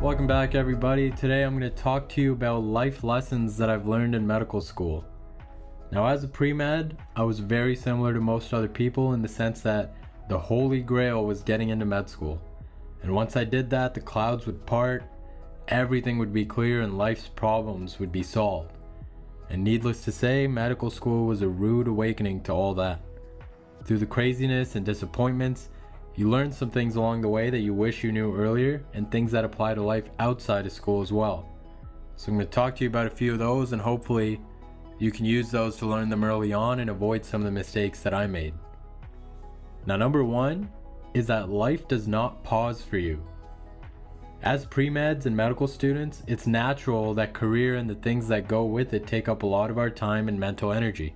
Welcome back, everybody. Today I'm going to talk to you about life lessons that I've learned in medical school. Now, as a pre-med, I was very similar to most other people in the sense that the holy grail was getting into med school. And once I did that, the clouds would part, everything would be clear, and life's problems would be solved. And needless to say, medical school was a rude awakening to all that. Through the craziness and disappointments, you learn some things along the way that you wish you knew earlier, and things that apply to life outside of school as well. So I'm going to talk to you about a few of those, and hopefully you can use those to learn them early on and avoid some of the mistakes that I made. Now, number one is that life does not pause for you. As pre-meds and medical students, it's natural that career and the things that go with it take up a lot of our time and mental energy.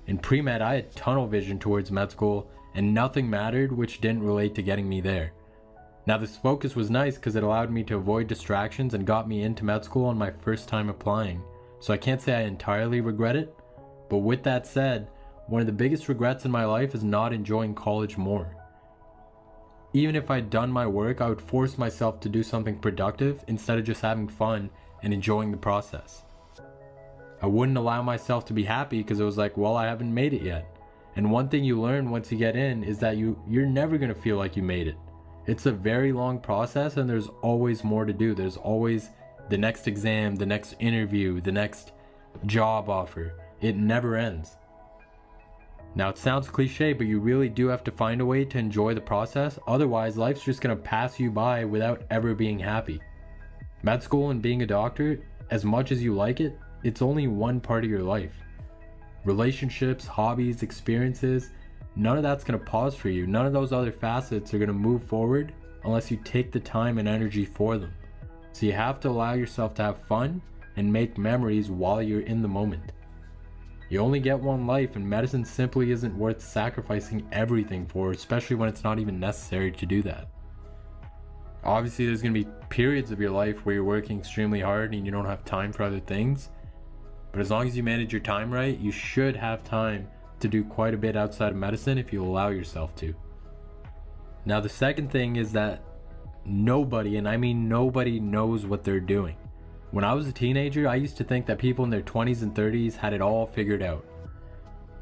In pre-med, I had tunnel vision towards med school, and nothing mattered which didn't relate to getting me there. Now, this focus was nice because it allowed me to avoid distractions and got me into med school on my first time applying, so I can't say I entirely regret it. But with that said, one of the biggest regrets in my life is not enjoying college more. Even if I'd done my work, I would force myself to do something productive instead of just having fun and enjoying the process. I wouldn't allow myself to be happy because it was like, well, I haven't made it yet. And one thing you learn once you get in is that you're never going to feel like you made it. It's a very long process, and there's always more to do. There's always the next exam, the next interview, the next job offer. It never ends. Now, it sounds cliche, but you really do have to find a way to enjoy the process. Otherwise, life's just going to pass you by without ever being happy. Med school and being a doctor, as much as you like it, it's only one part of your life. Relationships, hobbies, experiences, none of that's going to pause for you. None of those other facets are going to move forward unless you take the time and energy for them. So you have to allow yourself to have fun and make memories while you're in the moment. You only get one life, and medicine simply isn't worth sacrificing everything for, especially when it's not even necessary to do that. Obviously, there's going to be periods of your life where you're working extremely hard and you don't have time for other things. But as long as you manage your time right, you should have time to do quite a bit outside of medicine if you allow yourself to. Now, the second thing is that nobody, and I mean nobody, knows what they're doing. When I was a teenager, I used to think that people in their 20s and 30s had it all figured out.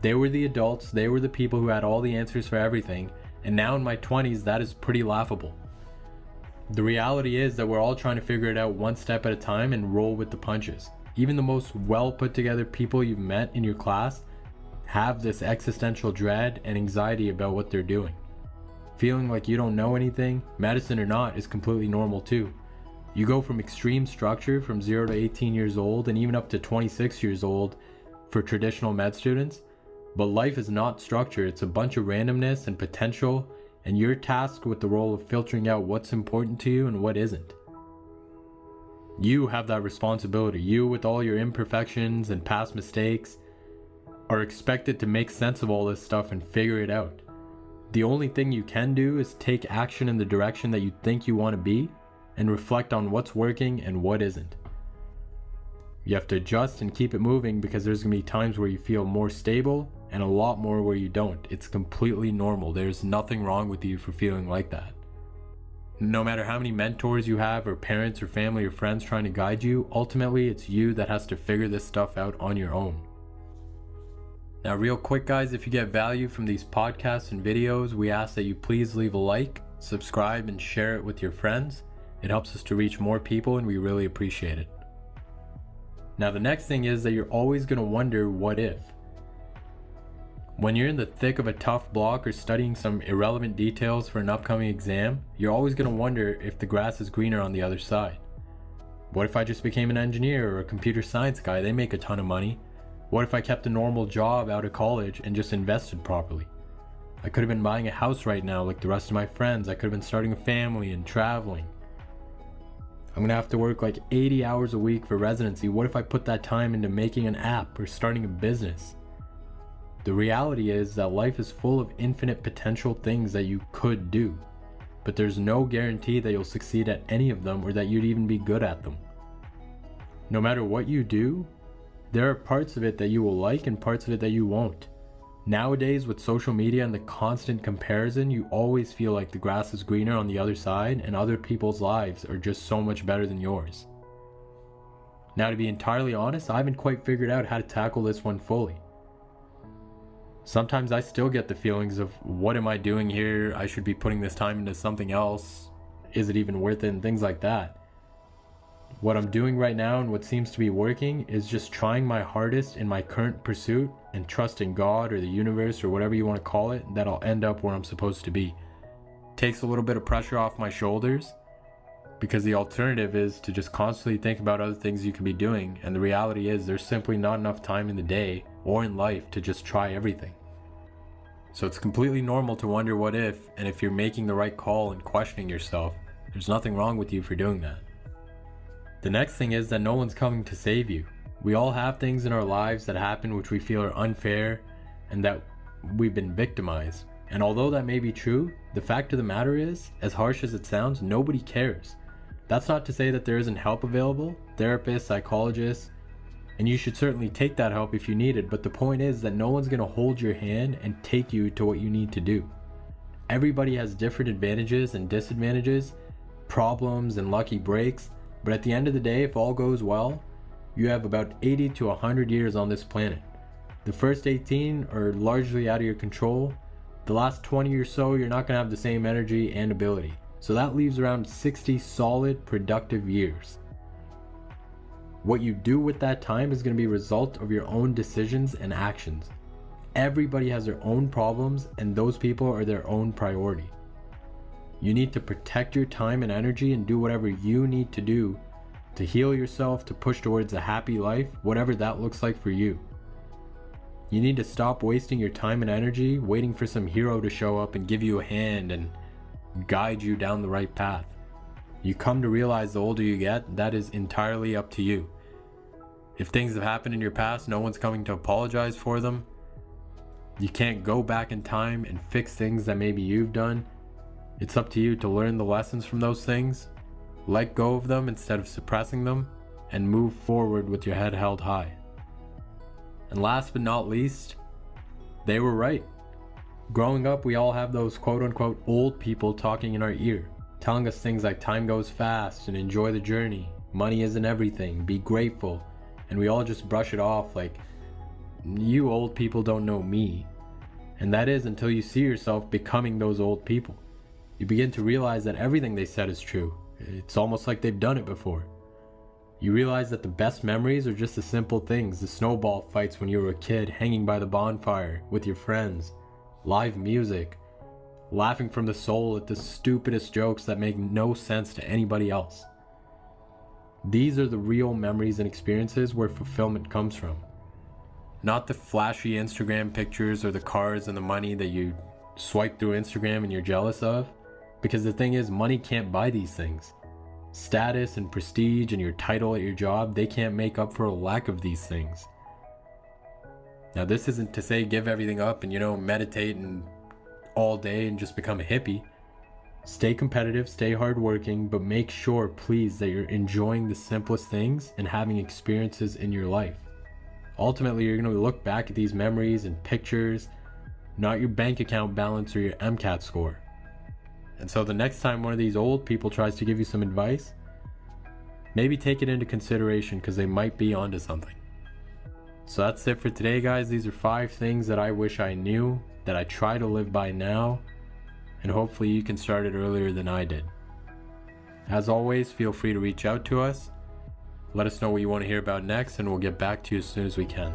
They were the adults, they were the people who had all the answers for everything, and now in my 20s, that is pretty laughable. The reality is that we're all trying to figure it out one step at a time and roll with the punches. Even the most well put together people you've met in your class have this existential dread and anxiety about what they're doing. Feeling like you don't know anything, medicine or not, is completely normal too. You go from extreme structure from 0 to 18 years old and even up to 26 years old for traditional med students, but life is not structure. It's a bunch of randomness and potential, and you're tasked with the role of filtering out what's important to you and what isn't. You have that responsibility. You, with all your imperfections and past mistakes, are expected to make sense of all this stuff and figure it out. The only thing you can do is take action in the direction that you think you want to be and reflect on what's working and what isn't. You have to adjust and keep it moving because there's going to be times where you feel more stable and a lot more where you don't. It's completely normal. There's nothing wrong with you for feeling like that. No matter how many mentors you have or parents or family or friends trying to guide you, ultimately it's you that has to figure this stuff out on your own. Now, real quick guys, if you get value from these podcasts and videos, we ask that you please leave a like, subscribe, and share it with your friends. It helps us to reach more people and we really appreciate it. Now, the next thing is that you're always going to wonder what if. When you're in the thick of a tough block or studying some irrelevant details for an upcoming exam, you're always going to wonder if the grass is greener on the other side. What if I just became an engineer or a computer science guy? They make a ton of money. What if I kept a normal job out of college and just invested properly? I could have been buying a house right now like the rest of my friends. I could have been starting a family and traveling. I'm going to have to work like 80 hours a week for residency. What if I put that time into making an app or starting a business? The reality is that life is full of infinite potential things that you could do, but there's no guarantee that you'll succeed at any of them or that you'd even be good at them. No matter what you do, there are parts of it that you will like and parts of it that you won't. Nowadays, with social media and the constant comparison, you always feel like the grass is greener on the other side and other people's lives are just so much better than yours. Now, to be entirely honest, I haven't quite figured out how to tackle this one fully. Sometimes I still get the feelings of, what am I doing here? I should be putting this time into something else. Is it even worth it? And things like that. What I'm doing right now and what seems to be working is just trying my hardest in my current pursuit and trusting God or the universe or whatever you want to call it, that I'll end up where I'm supposed to be. Takes a little bit of pressure off my shoulders, because the alternative is to just constantly think about other things you could be doing, and the reality is there's simply not enough time in the day or in life to just try everything. So it's completely normal to wonder what if, and if you're making the right call and questioning yourself. There's nothing wrong with you for doing that. The next thing is that no one's coming to save you. We all have things in our lives that happen which we feel are unfair and that we've been victimized. And although that may be true, the fact of the matter is, as harsh as it sounds, nobody cares. That's not to say that there isn't help available, therapists, psychologists, and you should certainly take that help if you need it, but the point is that no one's going to hold your hand and take you to what you need to do. Everybody has different advantages and disadvantages, problems and lucky breaks, but at the end of the day, if all goes well, you have about 80 to 100 years on this planet. The first 18 are largely out of your control. The last 20 or so, you're not going to have the same energy and ability. So that leaves around 60 solid, productive years. What you do with that time is going to be a result of your own decisions and actions. Everybody has their own problems, and those people are their own priority. You need to protect your time and energy and do whatever you need to do to heal yourself, to push towards a happy life, whatever that looks like for you. You need to stop wasting your time and energy waiting for some hero to show up and give you a hand and guide you down the right path. You come to realize the older you get, that is entirely up to you. If things have happened in your past, no one's coming to apologize for them. You can't go back in time and fix things that maybe you've done. It's up to you to learn the lessons from those things, let go of them instead of suppressing them, and move forward with your head held high. And last but not least, they were right. Growing up, we all have those quote-unquote old people talking in our ear, telling us things like time goes fast and enjoy the journey, money isn't everything, be grateful, and we all just brush it off like, you old people don't know me. And that is until you see yourself becoming those old people. You begin to realize that everything they said is true. It's almost like they've done it before. You realize that the best memories are just the simple things, the snowball fights when you were a kid, hanging by the bonfire with your friends, live music, laughing from the soul at the stupidest jokes that make no sense to anybody else. These are the real memories and experiences where fulfillment comes from. Not the flashy Instagram pictures or the cars and the money that you swipe through Instagram and you're jealous of. Because the thing is, money can't buy these things. Status and prestige and your title at your job, they can't make up for a lack of these things. Now, this isn't to say give everything up and, meditate and all day and just become a hippie. Stay competitive, stay hardworking, but make sure, please, that you're enjoying the simplest things and having experiences in your life. Ultimately, you're going to look back at these memories and pictures, not your bank account balance or your MCAT score. And so the next time one of these old people tries to give you some advice, maybe take it into consideration because they might be onto something. So that's it for today, guys. These are 5 things that I wish I knew, that I try to live by now, and hopefully you can start it earlier than I did. As always, feel free to reach out to us. Let us know what you want to hear about next, and we'll get back to you as soon as we can.